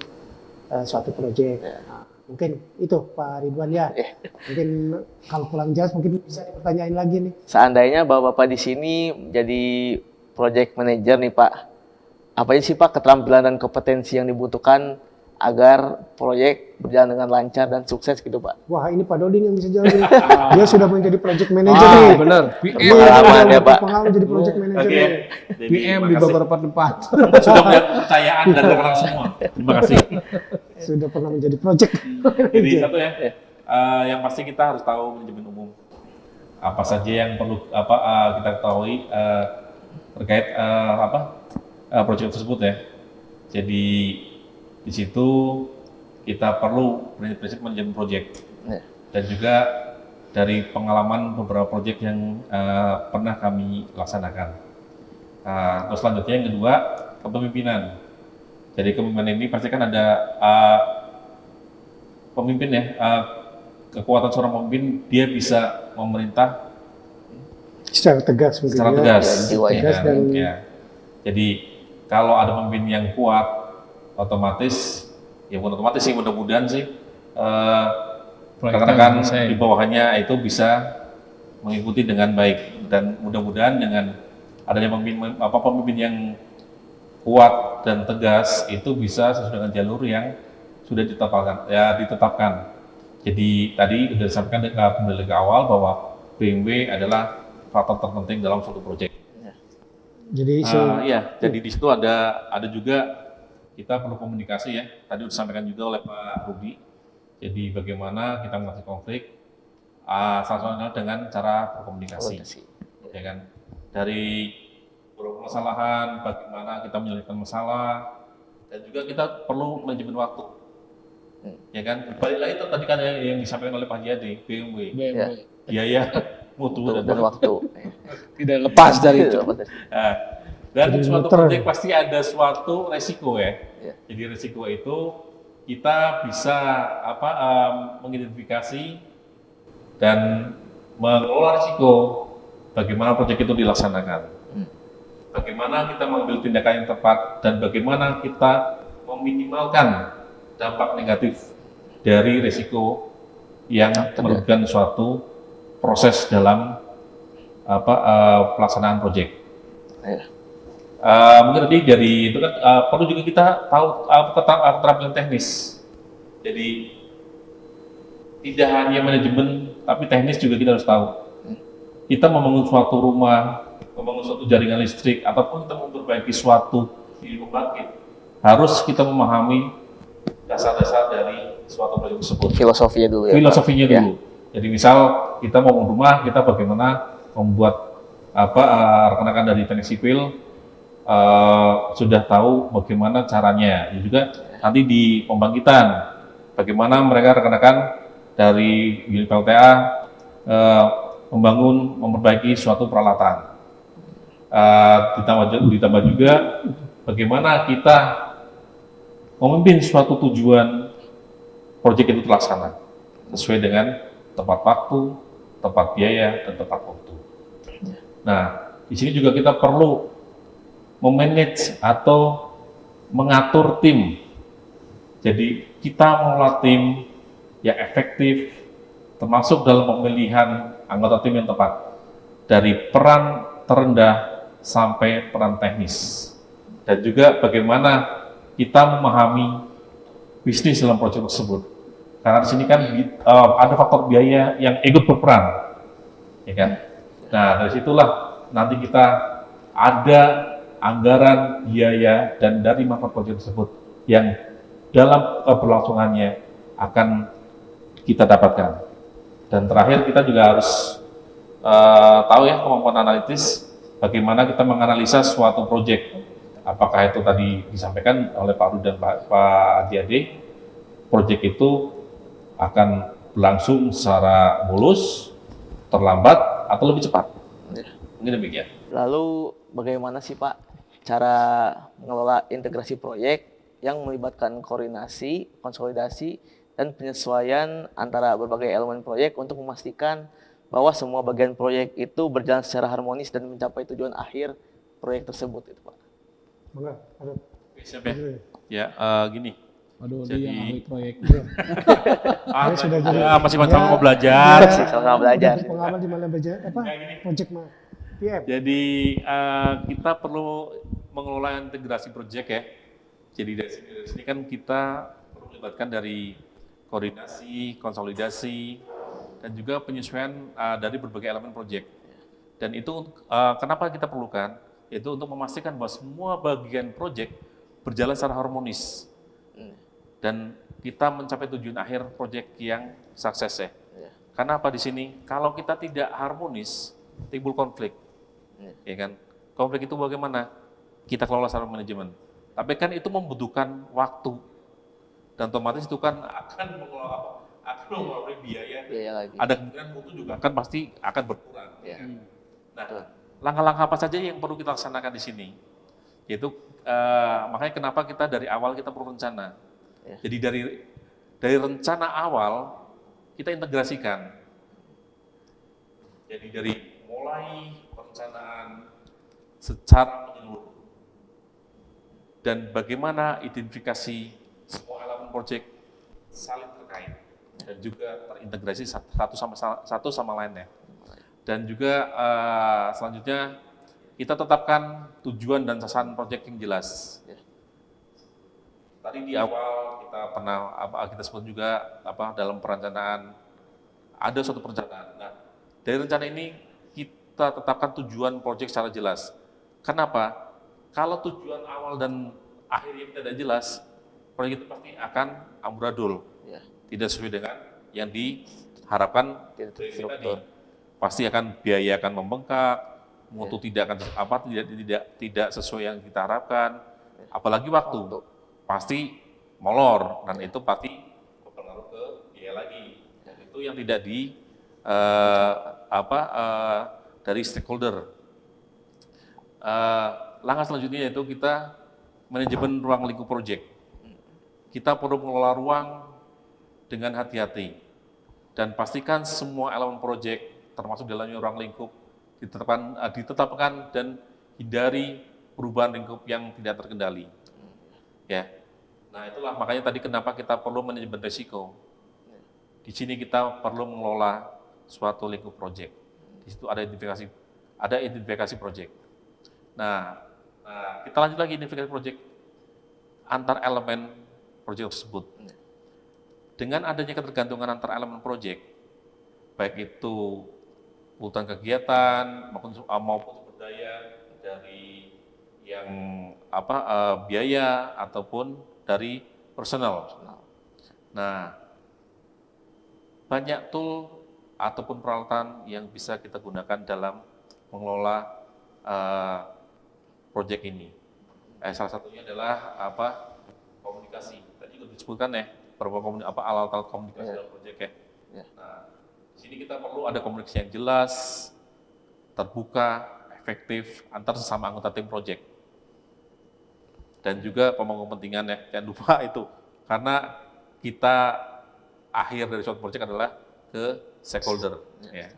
suatu proyek. Nah, mungkin itu Pak Ridwan ya. Mungkin kalau pulang jazz mungkin bisa dipertanyain lagi nih. Seandainya Bapak di sini jadi project manager nih Pak, apa sih Pak keterampilan dan kompetensi yang dibutuhkan agar proyek berjalan dengan lancar dan sukses gitu Pak? Wah, ini Pak Dodin yang bisa jawab ini. Dia sudah menjadi project manager nih. Benar. Pengalaman ya Pak. Pengalaman jadi project manager Oke. nih. Jadi, PM di makasih. beberapa tempat. Sudah punya kepercayaan dan rekan semua. Terima kasih. Sudah pernah menjadi project. Jadi satu ya, yang pasti kita harus tahu manajemen umum. Apa saja yang perlu kita ketahui terkait proyek tersebut ya. Jadi di situ kita perlu prinsip manajemen proyek dan juga dari pengalaman beberapa proyek yang pernah kami laksanakan. Terus selanjutnya yang kedua, kepemimpinan. Jadi kepemimpinan ini pasti kan ada pemimpin ya, kekuatan seorang pemimpin, dia bisa memerintah Secara tegas mungkin secara ya. tegas. Tegas dan Ya. Jadi kalau ada pemimpin yang kuat, otomatis, ya bukan otomatis sih, mudah-mudahan sih rekan-rekan di bawahnya itu bisa mengikuti dengan baik, dan mudah-mudahan dengan adanya pemimpin yang kuat dan tegas itu bisa sesuai dengan jalur yang sudah ditetapkan. Jadi tadi sudah disampaikan kembali ke awal bahwa BMW adalah faktor terpenting dalam suatu proyek. jadi Jadi di situ ada juga kita perlu komunikasi ya. Tadi sudah disampaikan juga oleh Pak Rudi. Jadi bagaimana kita mengatasi konflik, salah satunya dengan cara berkomunikasi, ya kan? Dari permasalahan, bagaimana kita menyelesaikan masalah, dan juga kita perlu manajemen waktu, ya kan? Balik lagi itu tadi kan yang disampaikan oleh Pak Jiyadi, BMW, biaya, mutu dan waktu. Tidak lepas dari itu. Nah, dan suatu proyek pasti ada suatu resiko ya. Jadi resiko itu kita bisa mengidentifikasi dan mengelola risiko bagaimana proyek itu dilaksanakan. Bagaimana kita mengambil tindakan yang tepat dan bagaimana kita meminimalkan dampak negatif dari risiko yang merugikan suatu proses dalam pelaksanaan proyek. Mungkin tadi dari itu kan perlu juga kita tahu keterampilan teknis. Jadi tidak hanya manajemen, tapi teknis juga kita harus tahu. Kita membangun suatu rumah, membangun suatu jaringan listrik, ataupun kita memperbaiki suatu pembangkit, harus kita memahami dasar-dasar dari suatu proyek tersebut. Filosofinya dulu ya. Filosofinya dulu. Jadi misal kita mau membangun rumah, kita bagaimana membuat rekan-rekan dari teknik sipil sudah tahu bagaimana caranya. Juga nanti di pembangkitan, bagaimana mereka rekan-rekan dari unit PLTA memperbaiki suatu peralatan. Ditambah juga bagaimana kita memimpin suatu tujuan proyek itu terlaksana sesuai dengan tepat waktu, tepat biaya, dan tepat waktu. Nah, di sini juga kita perlu memanage atau mengatur tim. Jadi kita mengelola tim yang efektif, termasuk dalam pemilihan anggota tim yang tepat, dari peran terendah sampai peran teknis, dan juga bagaimana kita memahami bisnis dalam proyek tersebut. Karena di sini kan ada faktor biaya yang ikut berperan, ya kan? Nah, dari situlah nanti kita ada anggaran, biaya, dan dari manfaat proyek tersebut yang dalam keberlangsungannya akan kita dapatkan. Dan terakhir kita juga harus tahu ya kemampuan analitis, bagaimana kita menganalisa suatu proyek. Apakah itu tadi disampaikan oleh Pak Rudi dan Pak Adiade, proyek itu akan berlangsung secara mulus, terlambat, atau lebih cepat. Mungkin demikian. Lalu bagaimana sih Pak cara mengelola integrasi proyek yang melibatkan koordinasi, konsolidasi, dan penyesuaian antara berbagai elemen proyek untuk memastikan bahwa semua bagian proyek itu berjalan secara harmonis dan mencapai tujuan akhir proyek tersebut itu Pak. Mangga, ada. Siap ya? Ya, gini. Aduh, Jadi- dia yang ahli proyek. sudah jadi. Masih sama mau belajar. Masih sama-sama belajar. Udah pengalaman di mana belajar apa? Project mah. PM. Jadi kita perlu mengelola integrasi proyek ya. Jadi dari sini kan kita perlu melibatkan dari koordinasi, konsolidasi, dan juga penyesuaian dari berbagai elemen proyek. Dan itu kenapa kita perlukan? Yaitu untuk memastikan bahwa semua bagian proyek berjalan secara harmonis. Dan kita mencapai tujuan akhir proyek yang sukses ya. Karena apa di sini? Kalau kita tidak harmonis, timbul konflik. Ya kan? Konflik itu bagaimana? Kita kelola secara manajemen. Tapi kan itu membutuhkan waktu. Dan otomatis itu kan akan mengeluarkan biaya. lagi. Ada kemungkinan mutu juga kan pasti akan berkurang. Ya. Nah, langkah-langkah apa saja yang perlu kita laksanakan di sini? Yaitu makanya kenapa kita dari awal kita perlu rencana. Ya. Jadi dari rencana awal kita integrasikan. Jadi dari mulai perencanaan secara menyeluruh dan bagaimana identifikasi semua elemen proyek saling terkait dan juga terintegrasi satu sama lainnya. Dan juga selanjutnya kita tetapkan tujuan dan sasaran proyek yang jelas. Tadi di awal kita pernah kita sebut juga dalam perencanaan ada suatu perencanaan. Nah, dari rencana ini kita tetapkan tujuan proyek secara jelas. Kenapa? Kalau tujuan awal dan akhirnya tidak jelas, proyek itu pasti akan amburadul. Tidak sesuai dengan yang diharapkan dari tadi. Pasti akan biaya akan membengkak, mutu tidak akan tidak sesuai yang kita harapkan, apalagi waktu pasti molor dan itu pasti berpengaruh ke biaya lagi. Dan itu yang tidak dari stakeholder. Langkah selanjutnya yaitu kita manajemen ruang lingkup proyek. Kita perlu mengelola ruang dengan hati-hati dan pastikan semua elemen proyek termasuk dalamnya ruang lingkup ditetapkan dan hindari perubahan lingkup yang tidak terkendali. Ya. Nah, itulah makanya tadi kenapa kita perlu manajemen risiko. Di sini kita perlu mengelola suatu lingkup proyek. Di situ ada identifikasi proyek. Nah, kita lanjut lagi identifikasi proyek antar elemen proyek tersebut. Dengan adanya ketergantungan antar elemen proyek, baik itu urutan kegiatan maupun sumber daya dari yang biaya ataupun dari personal. Nah, banyak tool ataupun peralatan yang bisa kita gunakan dalam mengelola proyek ini. Salah satunya adalah komunikasi. Tadi juga disebutkan ya beberapa alat-alat komunikasi dalam proyek ya. Nah, di sini kita perlu ada komunikasi yang jelas, terbuka, efektif antar sesama anggota tim proyek. Dan juga pemangku kepentingan ya, jangan lupa itu. Karena kita akhir dari suatu proyek adalah ke stakeholder. Ya.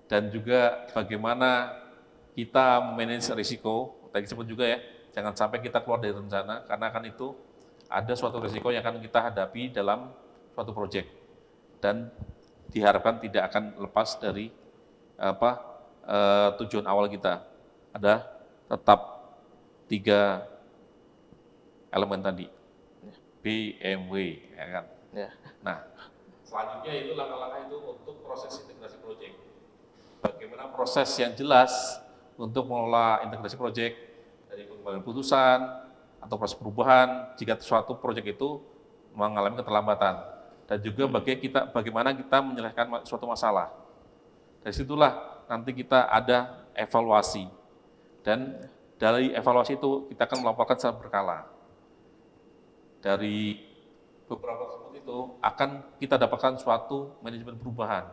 Dan juga bagaimana kita manage risiko, tadi disebut juga ya, jangan sampai kita keluar dari rencana, karena kan itu ada suatu risiko yang akan kita hadapi dalam suatu proyek. Dan diharapkan tidak akan lepas dari tujuan awal kita ada tetap 3 elemen tadi, BMW, ya kan. Ya. Nah, selanjutnya itu langkah-langkah itu untuk proses integrasi proyek. Bagaimana proses yang jelas untuk mengelola integrasi proyek dari pengambilan putusan atau proses perubahan jika suatu proyek itu mengalami keterlambatan, dan juga bagaimana kita menyelesaikan suatu masalah. Dari situlah nanti kita ada evaluasi, dan dari evaluasi itu kita akan melaporkan secara berkala. Dari beberapa tersebut itu akan kita dapatkan suatu manajemen perubahan.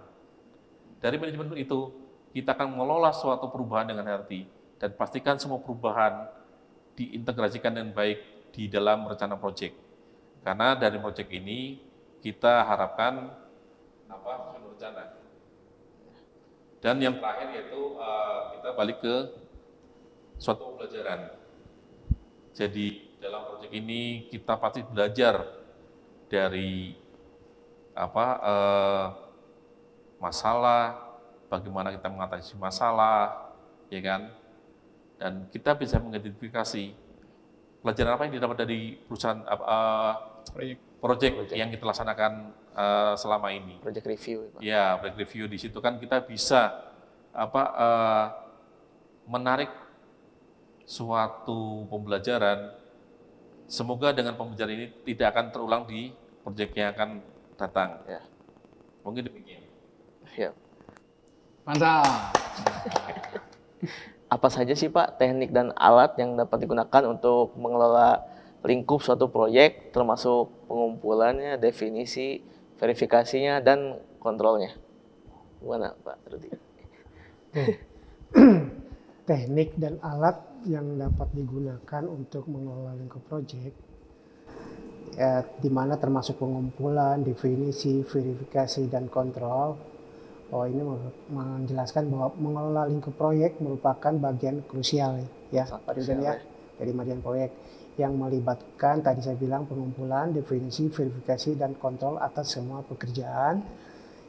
Dari manajemen itu kita akan mengelola suatu perubahan dengan hati dan pastikan semua perubahan diintegrasikan dengan baik di dalam rencana proyek. Karena dari proyek ini kita harapkan rencana. Dan yang terakhir yaitu kita balik ke suatu pembelajaran. Jadi dalam proyek ini kita pasti belajar dari masalah, bagaimana kita mengatasi masalah, ya kan? Dan kita bisa mengidentifikasi pelajaran apa yang didapat dari perusahaan proyek yang kita laksanakan selama ini. Project review, Pak. Ya, project review di situ kan kita bisa menarik suatu pembelajaran. Semoga dengan pembelajaran ini tidak akan terulang di proyek yang akan datang. Ya. Mungkin demikian. Ya. Mantap. Apa saja sih Pak teknik dan alat yang dapat digunakan untuk mengelola lingkup suatu proyek, termasuk pengumpulannya, definisi, verifikasinya, dan kontrolnya? Gimana Pak Rudi? Teknik dan alat yang dapat digunakan untuk mengelola lingkup proyek, ya, di mana termasuk pengumpulan, definisi, verifikasi, dan kontrol. Ini menjelaskan bahwa mengelola lingkup proyek merupakan bagian krusial ya Pak Ridwan ya, dari manajemen proyek yang melibatkan tadi saya bilang pengumpulan, definisi, verifikasi, dan kontrol atas semua pekerjaan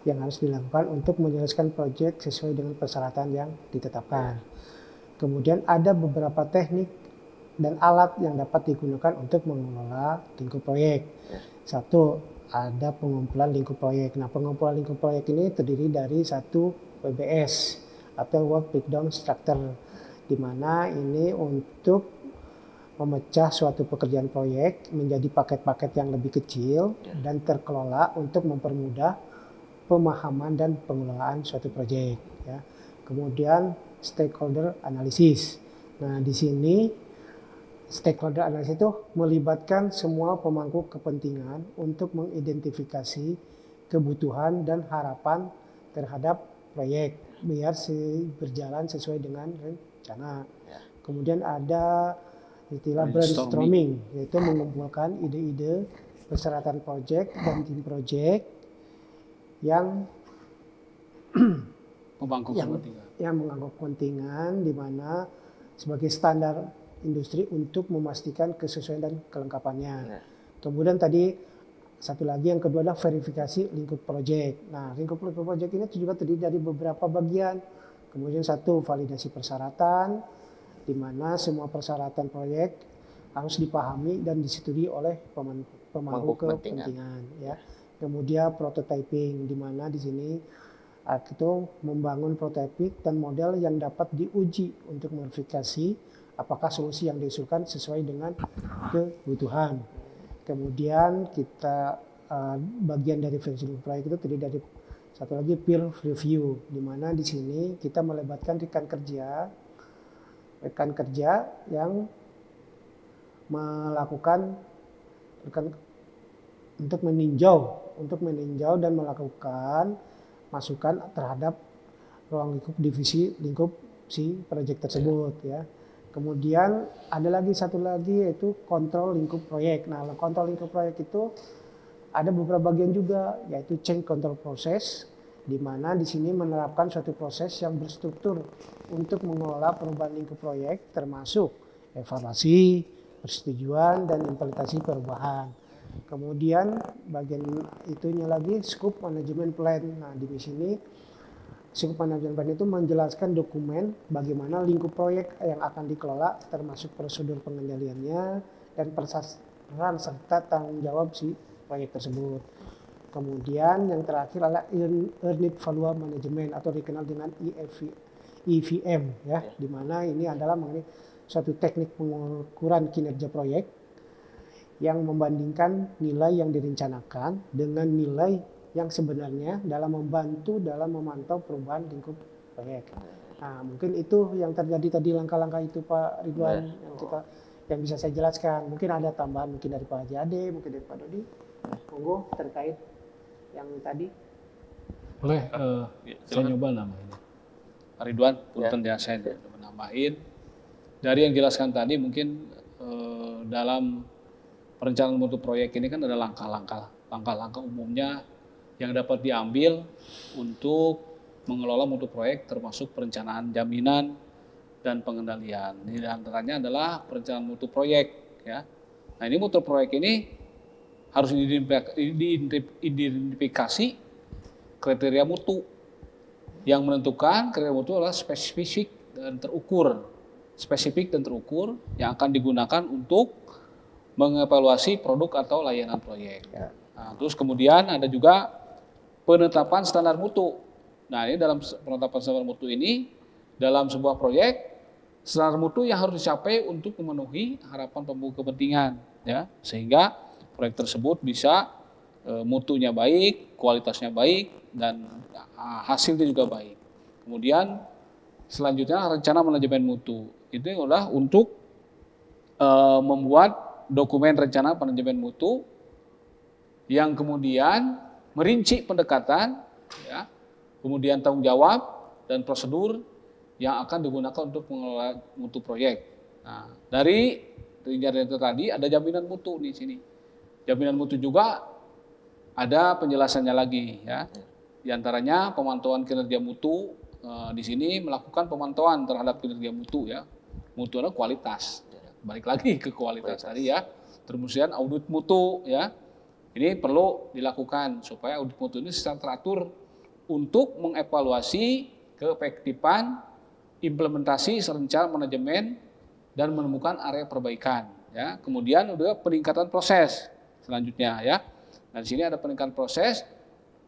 yang harus dilakukan untuk menyelesaikan proyek sesuai dengan persyaratan yang ditetapkan. Kemudian ada beberapa teknik dan alat yang dapat digunakan untuk mengelola lingkup proyek. Satu, ada pengumpulan lingkup proyek. Nah, pengumpulan lingkup proyek ini terdiri dari satu WBS atau Work Breakdown Structure, di mana ini untuk memecah suatu pekerjaan proyek menjadi paket-paket yang lebih kecil dan terkelola untuk mempermudah pemahaman dan pengelolaan suatu proyek. Ya. Kemudian stakeholder analysis. Nah, di sini stakeholder analysis itu melibatkan semua pemangku kepentingan untuk mengidentifikasi kebutuhan dan harapan terhadap proyek biar berjalan sesuai dengan rencana. Kemudian ada istilah brainstorming, yaitu mengumpulkan ide-ide persyaratan proyek dan tim proyek yang menganggap kepentingan, di mana sebagai standar industri untuk memastikan kesesuaian dan kelengkapannya. Kemudian tadi satu lagi yang kedua adalah verifikasi lingkup proyek. Nah, lingkup proyek ini juga terdiri dari beberapa bagian. Kemudian satu, validasi persyaratan, di mana semua persyaratan proyek harus dipahami dan disetujui oleh pemangku kepentingan. Ya. Kemudian prototyping, di mana di sini itu membangun prototipik dan model yang dapat diuji untuk memverifikasi apakah solusi yang diusulkan sesuai dengan kebutuhan. Kemudian kita bagian dari versi proyek itu terdiri dari satu lagi peer review, di mana di sini kita melibatkan rekan kerja yang melakukan untuk meninjau dan melakukan masukan terhadap ruang lingkup divisi lingkup si proyek tersebut ya. Kemudian ada lagi satu lagi yaitu kontrol lingkup proyek. Nah, kontrol lingkup proyek itu ada beberapa bagian juga, yaitu change control process, di mana di sini menerapkan suatu proses yang berstruktur untuk mengelola perubahan lingkup proyek, termasuk evaluasi, persetujuan, dan implementasi perubahan. Kemudian bagian itunya lagi scope management plan. Nah, di sini Scope management plan itu menjelaskan dokumen bagaimana lingkup proyek yang akan dikelola, termasuk prosedur pengendaliannya dan peran serta tanggung jawab si proyek tersebut. Kemudian yang terakhir adalah Earned Value Management atau dikenal dengan EVM ya, di mana ini adalah mengenai suatu teknik pengukuran kinerja proyek yang membandingkan nilai yang direncanakan dengan nilai yang sebenarnya dalam membantu dalam memantau perubahan lingkup proyek. Nah, mungkin itu yang terjadi tadi langkah-langkah itu Pak Ridwan yang bisa saya jelaskan. Mungkin ada tambahan mungkin dari Pak Haji Ade, mungkin dari Pak Dodi. Monggo terkait yang tadi. Boleh, saya nyoba namanya. Pak Ridwan, punten ya saya menambahin. Dari yang dijelaskan tadi mungkin dalam perencanaan mutu proyek ini kan ada langkah-langkah umumnya yang dapat diambil untuk mengelola mutu proyek termasuk perencanaan jaminan dan pengendalian. Di antaranya adalah perencanaan mutu proyek ya. Nah, ini mutu proyek ini harus diidentifikasi kriteria mutu. Yang menentukan kriteria mutu adalah spesifik dan terukur yang akan digunakan untuk mengevaluasi produk atau layanan proyek. Nah, terus kemudian ada juga penetapan standar mutu. Nah, ini dalam penetapan standar mutu ini, dalam sebuah proyek, standar mutu yang harus dicapai untuk memenuhi harapan pemangku kepentingan, ya, sehingga proyek tersebut bisa mutunya baik, kualitasnya baik, dan hasilnya juga baik. Kemudian selanjutnya rencana manajemen mutu. Itu adalah untuk membuat dokumen rencana manajemen mutu yang kemudian merinci pendekatan, ya, kemudian tanggung jawab dan prosedur yang akan digunakan untuk mengelola mutu proyek. Nah, dari rinjani itu tadi ada jaminan mutu di sini. Jaminan mutu juga ada penjelasannya lagi, ya. Di antaranya pemantauan kinerja mutu di sini melakukan pemantauan terhadap kinerja mutu, ya. Mutu adalah kualitas. Balik lagi ke kualitas tadi ya. Kemudian audit mutu, ya. Ini perlu dilakukan supaya audit mutu ini secara teratur untuk mengevaluasi keefektifan implementasi rencana manajemen dan menemukan area perbaikan. Ya, kemudian juga peningkatan proses selanjutnya ya. Nah, di sini ada peningkatan proses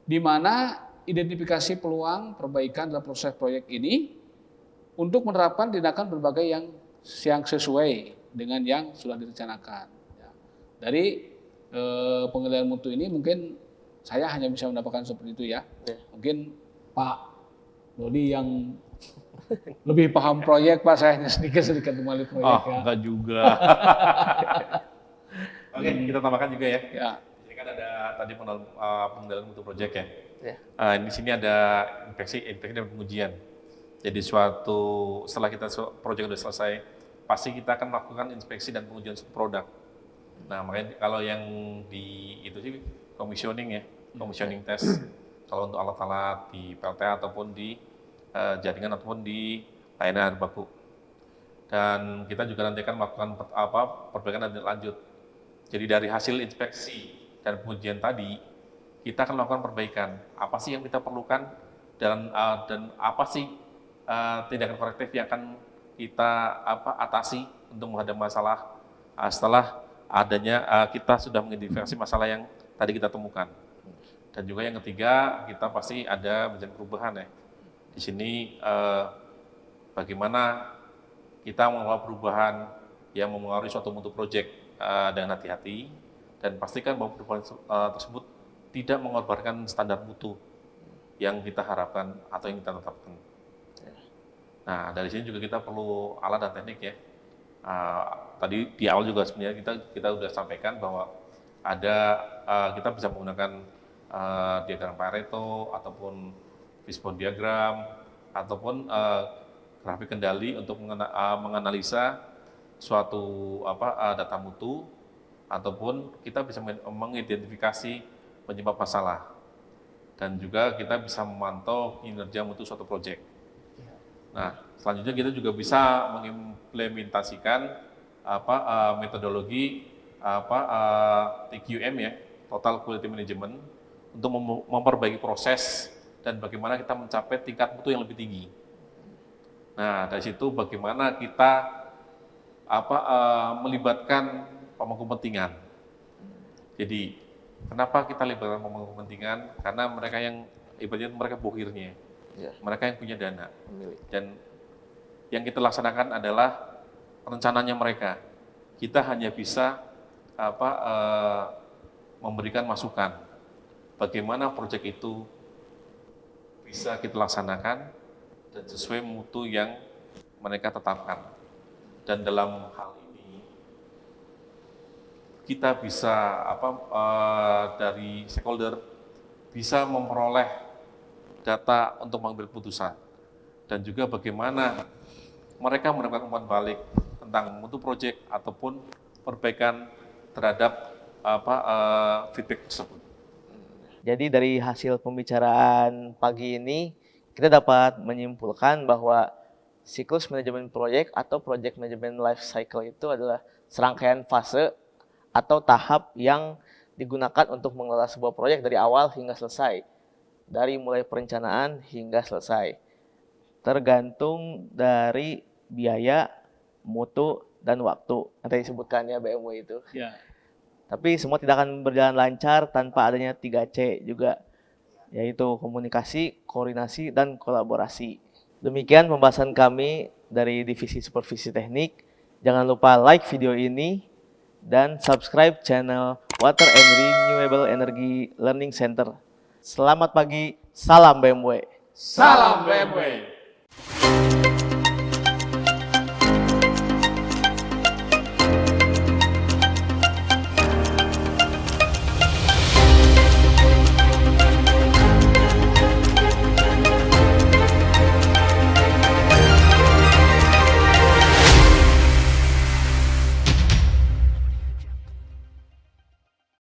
di mana identifikasi peluang perbaikan dalam proses proyek ini untuk menerapkan tindakan berbagai yang sesuai dengan yang sudah direncanakan. Ya. Dari pengendalian mutu ini mungkin saya hanya bisa mendapatkan seperti itu ya. Mungkin Pak Dodi yang lebih paham proyek, Pak, saya hanya sedikit mengenali proyek ya. Enggak juga. Oke, kita tambahkan juga ya. Ya. Ini kan ada tadi pengendalian mutu proyek ya. Di sini ada inspeksi dan pengujian. Jadi setelah proyek sudah selesai, pasti kita akan melakukan inspeksi dan pengujian produk. Nah, makanya kalau yang itu sih commissioning ya, commissioning test. Kalau untuk alat-alat di PLTA ataupun di jaringan ataupun di layanan baku. Dan kita juga nanti akan melakukan perbaikan lanjut. Jadi dari hasil inspeksi dan pengujian tadi, kita akan melakukan perbaikan. Apa sih yang kita perlukan dan apa sih tindakan korektif yang akan kita atasi untuk menghadapi masalah setelah adanya kita sudah mengidentifikasi masalah yang tadi kita temukan. Dan juga yang ketiga, kita pasti ada bencana perubahan ya. Di sini bagaimana kita mengelola perubahan yang mempengaruhi suatu mutu proyek dengan hati-hati dan pastikan bahwa perubahan tersebut tidak mengorbankan standar mutu yang kita harapkan atau yang kita tetapkan. Nah, dari sini juga kita perlu alat dan teknik ya. Tadi di awal juga sebenarnya kita sudah sampaikan bahwa kita bisa menggunakan diagram Pareto ataupun fishbone diagram ataupun grafik kendali untuk menganalisa suatu data mutu ataupun kita bisa mengidentifikasi penyebab masalah dan juga kita bisa memantau kinerja mutu suatu proyek. Nah, selanjutnya kita juga bisa mengimplementasikan metodologi TQM ya, Total Quality Management, untuk memperbaiki proses dan bagaimana kita mencapai tingkat mutu yang lebih tinggi. Nah, dari situ bagaimana kita melibatkan pemangku kepentingan. Jadi, kenapa kita libatkan pemangku kepentingan? Karena mereka yang ibaratnya mereka bohirnya, mereka yang punya dana. Dan yang kita laksanakan adalah rencananya mereka. Kita hanya bisa memberikan masukan bagaimana proyek itu bisa kita laksanakan dan sesuai mutu yang mereka tetapkan. Dan dalam hal ini kita bisa dari stakeholder bisa memperoleh data untuk mengambil putusan dan juga bagaimana mereka mendapatkan umpan balik tentang mutu proyek ataupun perbaikan terhadap feedback tersebut. Jadi dari hasil pembicaraan pagi ini, kita dapat menyimpulkan bahwa siklus manajemen proyek atau project management life cycle itu adalah serangkaian fase atau tahap yang digunakan untuk mengelola sebuah proyek dari awal hingga selesai. Dari mulai perencanaan hingga selesai. Tergantung dari biaya, mutu, dan waktu. Nanti disebutkannya BMW itu. Ya. Tapi semua tidak akan berjalan lancar tanpa adanya 3C juga, yaitu komunikasi, koordinasi, dan kolaborasi. Demikian pembahasan kami dari Divisi Supervisi Teknik. Jangan lupa like video ini dan subscribe channel Water and Renewable Energy Learning Center. Selamat pagi, salam BMW. Salam BMW!